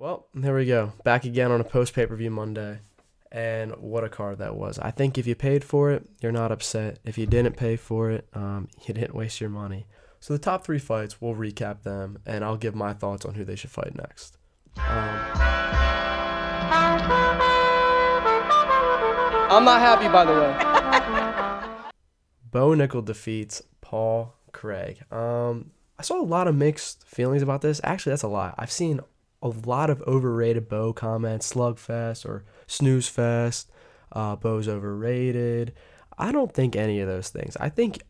Well, there we go. Back again on a post-pay-per-view Monday. And what a card that was. I think if you paid for it, you're not upset. If you didn't pay for it, you didn't waste your money. So the top 3 fights, we'll recap them, and I'll give my thoughts on who they should fight next. I'm not happy, by the way. Bo Nickel defeats Paul Craig. I saw a lot of mixed feelings about this. Actually, that's a lie. I've seen a lot of overrated Bo comments, slugfest or snooze fest, Bo's overrated. I don't think any of those things. I think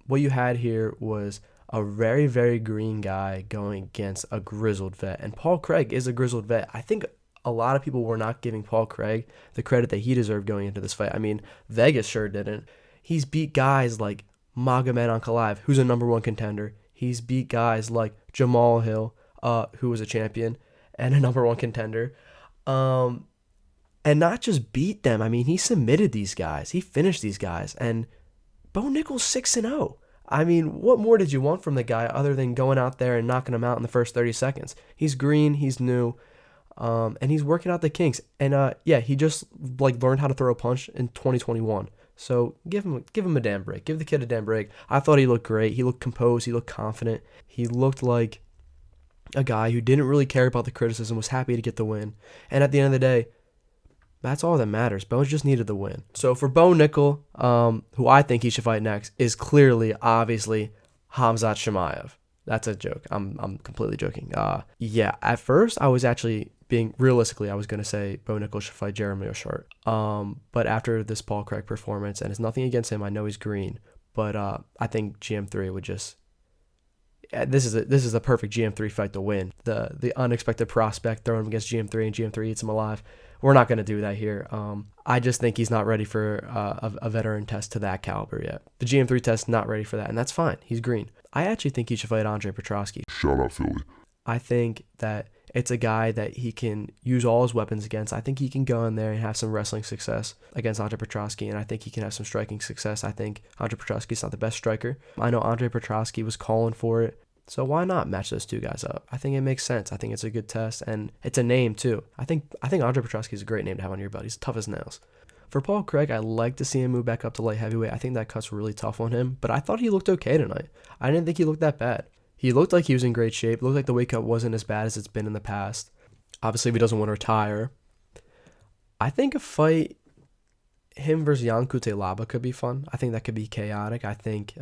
what you had here was a very, very green guy going against a grizzled vet. And Paul Craig is a grizzled vet. I think a lot of people were not giving Paul Craig the credit that he deserved going into this fight. I mean, Vegas sure didn't. He's beat guys like Magomed Ankalaev, who's a number 1 contender. He's beat guys like Jamal Hill, who was a champion and a number 1 contender. And not just beat them. I mean, he submitted these guys. He finished these guys. And Bo Nickel's 6-0. I mean, what more did you want from the guy other than going out there and knocking him out in the first 30 seconds? He's green. He's new. And he's working out the kinks. And he just learned how to throw a punch in 2021. So give him a damn break. Give the kid a damn break. I thought he looked great. He looked composed. He looked confident. He looked like a guy who didn't really care about the criticism, was happy to get the win. And at the end of the day, that's all that matters. Bo just needed the win. So for Bo Nickel, who I think he should fight next, is clearly, obviously, Khamzat Chimaev. That's a joke. I'm completely joking. At first, I was actually realistically, I was going to say Bo Nickel should fight Jeremy O'Shart. But after this Paul Craig performance, and it's nothing against him, I know he's green, but I think GM3 would just... This is a perfect GM3 fight to win. The unexpected prospect throwing him against GM3 and GM3 eats him alive. We're not going to do that here. I just think he's not ready for a veteran test to that caliber yet. The GM3 test, not ready for that, and that's fine. He's green. I actually think he should fight Andre Petrosky. Shout out Philly. I think that it's a guy that he can use all his weapons against. I think he can go in there and have some wrestling success against Andre Petrosky, and I think he can have some striking success. I think Andre Petrosky's not the best striker. I know Andre Petrosky was calling for it, so why not match those 2 guys up? I think it makes sense. I think it's a good test, and it's a name too. I think Andre Petrosky is a great name to have on your belt. He's tough as nails. For Paul Craig, I like to see him move back up to light heavyweight. I think that cut's really tough on him, but I thought he looked okay tonight. I didn't think he looked that bad. He looked like he was in great shape. It looked like the weight cut wasn't as bad as it's been in the past. Obviously, if he doesn't want to retire. I think a fight, him versus Jan Cutelaba, could be fun. I think that could be chaotic. I think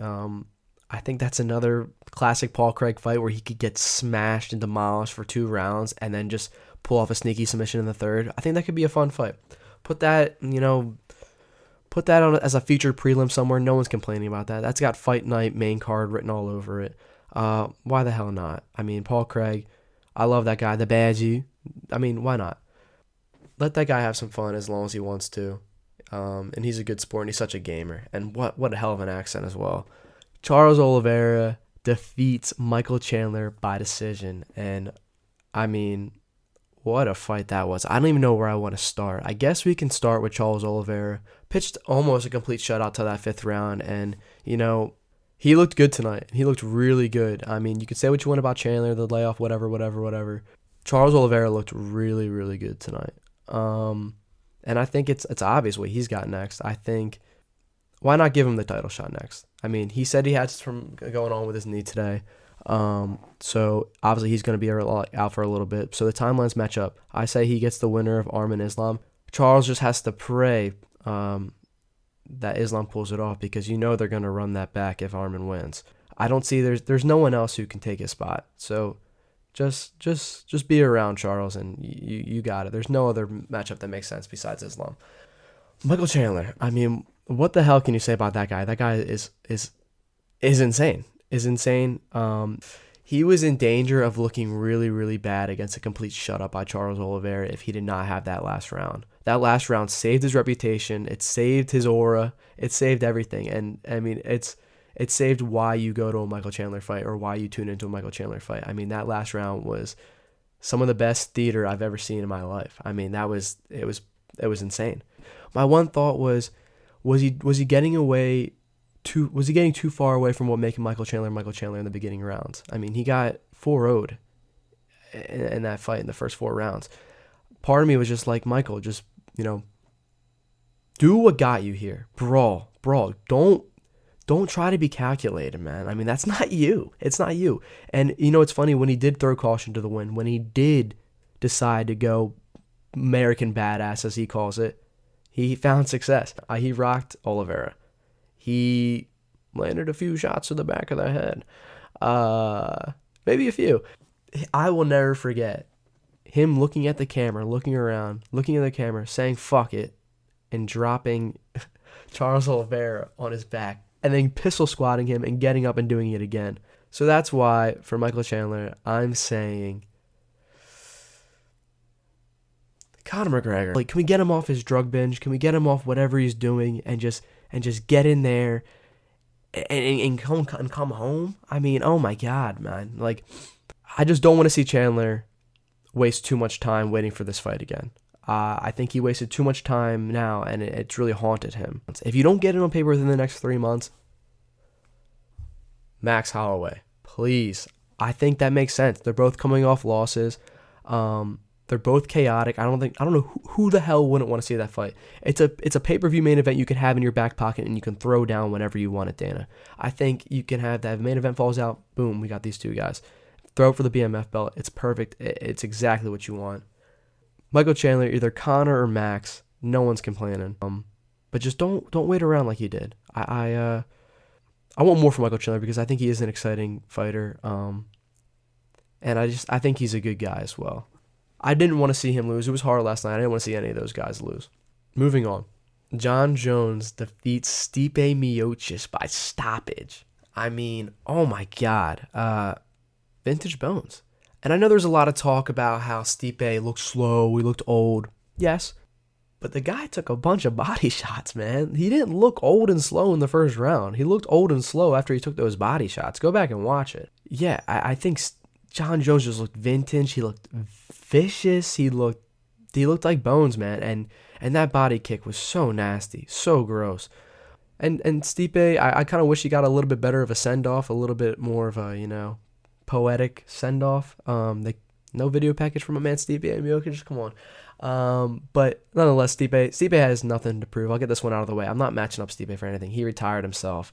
that's another classic Paul Craig fight where he could get smashed and demolished for 2 rounds and then just pull off a sneaky submission in the 3rd. I think that could be a fun fight. Put that on as a featured prelim somewhere. No one's complaining about that. That's got fight night main card written all over it. Why the hell not? I mean, Paul Craig, I love that guy, the Badgie. I mean, why not? Let that guy have some fun as long as he wants to. And he's a good sport, and he's such a gamer. And what a hell of an accent as well. Charles Oliveira defeats Michael Chandler by decision. And, I mean, what a fight that was. I don't even know where I want to start. I guess we can start with Charles Oliveira. Pitched almost a complete shutout to that 5th round. And, he looked good tonight. He looked really good. I mean, you could say what you want about Chandler, the layoff, whatever. Charles Oliveira looked really, really good tonight. And I think it's obvious what he's got next. I think, why not give him the title shot next? I mean, he said he had some going on with his knee today. So obviously he's going to be out for a little bit. So the timelines match up. I say he gets the winner of Arman Islam. Charles just has to pray that Islam pulls it off, because they're going to run that back if Arman wins. I don't see there's no one else who can take his spot. So just be around Charles, and you got it. There's no other matchup that makes sense besides Islam. Michael Chandler, I mean, what the hell can you say about that guy? That guy is insane. He was in danger of looking really, really bad against a complete shutout by Charles Oliveira if he did not have that last round. That last round saved his reputation. It saved his aura. It saved everything. And, I mean, it saved why you go to a Michael Chandler fight or why you tune into a Michael Chandler fight. I mean, that last round was some of the best theater I've ever seen in my life. I mean, it was insane. My one thought was he getting too far away from what making Michael Chandler in the beginning rounds? I mean, he got 4-0'd. in that fight in the first 4 rounds. Part of me was just like, Michael, just, do what got you here. Brawl. Don't try to be calculated, man. I mean, that's not you. It's not you. And, it's funny, when he did throw caution to the wind, when he did decide to go American badass, as he calls it, he found success. He rocked Oliveira. He landed a few shots to the back of the head. Maybe a few. I will never forget him looking at the camera, looking around, looking at the camera, saying fuck it, and dropping Charles Oliveira on his back, and then pistol squatting him and getting up and doing it again. So that's why, for Michael Chandler, I'm saying Conor McGregor. Like, can we get him off his drug binge? Can we get him off whatever he's doing and just get in there and come home? I mean, oh my God, man. Like, I just don't want to see Chandler waste too much time waiting for this fight again. I think he wasted too much time now, and it's really haunted him. If you don't get it on paper within the next 3 months, Max Holloway, please. I think that makes sense. They're both coming off losses. They're both chaotic. I don't know who the hell wouldn't want to see that fight. It's a pay-per-view main event you can have in your back pocket and you can throw down whenever you want it, Dana. I think you can have that. If the main event falls out, boom, we got these two guys. Throw it for the BMF belt. It's perfect. It's exactly what you want. Michael Chandler, either Conor or Max, no one's complaining. But just don't wait around like you did. I want more from Michael Chandler because I think he is an exciting fighter. And I think he's a good guy as well. I didn't want to see him lose. It was hard last night. I didn't want to see any of those guys lose. Moving on. Jon Jones defeats Stipe Miocic by stoppage. I mean, oh my God. Vintage bones. And I know there's a lot of talk about how Stipe looked slow, he looked old. Yes. But the guy took a bunch of body shots, man. He didn't look old and slow in the first round. He looked old and slow after he took those body shots. Go back and watch it. Yeah, I think Jon Jones just looked vintage. He looked vicious. He looked like bones, man. And that body kick was so nasty, so gross. And Stipe, I kind of wish he got a little bit better of a send-off, a little bit more of a, poetic send-off. No video package from a man, Stipe Miocic, come on. But nonetheless, Stipe has nothing to prove. I'll get this one out of the way. I'm not matching up Stipe for anything. He retired himself.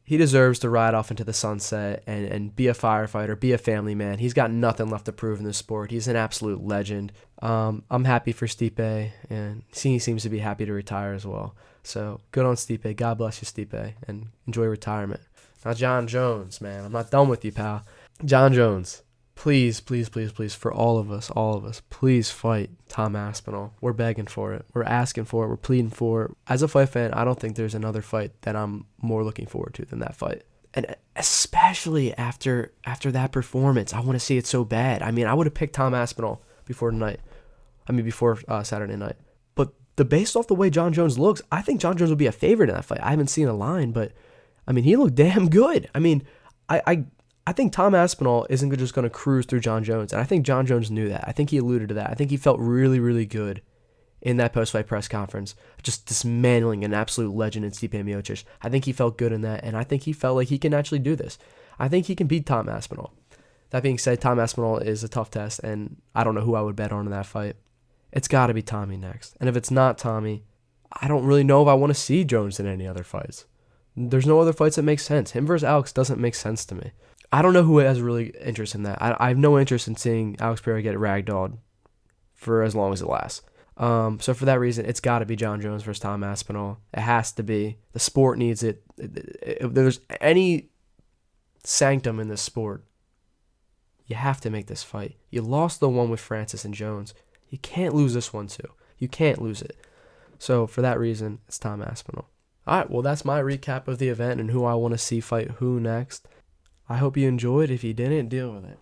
He deserves to ride off into the sunset and be a firefighter, be a family man. He's got nothing left to prove in this sport. He's an absolute legend. I'm happy for Stipe, and he seems to be happy to retire as well. So good on Stipe. God bless you, Stipe, and enjoy retirement. Now, Jon Jones, man, I'm not done with you, pal. Jon Jones, please, for all of us, please fight Tom Aspinall. We're begging for it. We're asking for it. We're pleading for it. As a fight fan, I don't think there's another fight that I'm more looking forward to than that fight. And especially after that performance, I want to see it so bad. I mean, I would have picked Tom Aspinall before Saturday night. But based off the way Jon Jones looks, I think Jon Jones would be a favorite in that fight. I haven't seen a line, but I mean, he looked damn good. I mean, I think Tom Aspinall isn't just going to cruise through Jon Jones, and I think Jon Jones knew that. I think he alluded to that. I think he felt really, really good in that post-fight press conference, just dismantling an absolute legend in Stipe Miocic. I think he felt good in that, and I think he felt like he can actually do this. I think he can beat Tom Aspinall. That being said, Tom Aspinall is a tough test, and I don't know who I would bet on in that fight. It's got to be Tommy next. And if it's not Tommy, I don't really know if I want to see Jones in any other fights. There's no other fights that make sense. Him versus Alex doesn't make sense to me. I don't know who has really interest in that. I have no interest in seeing Alex Pereira get ragdolled for as long as it lasts. So for that reason, it's got to be Jon Jones versus Tom Aspinall. It has to be. The sport needs it. If there's any sanctum in this sport, you have to make this fight. You lost the one with Francis and Jones. You can't lose this one too. You can't lose it. So for that reason, it's Tom Aspinall. All right, well, that's my recap of the event and who I want to see fight who next. I hope you enjoyed. If you didn't, deal with it.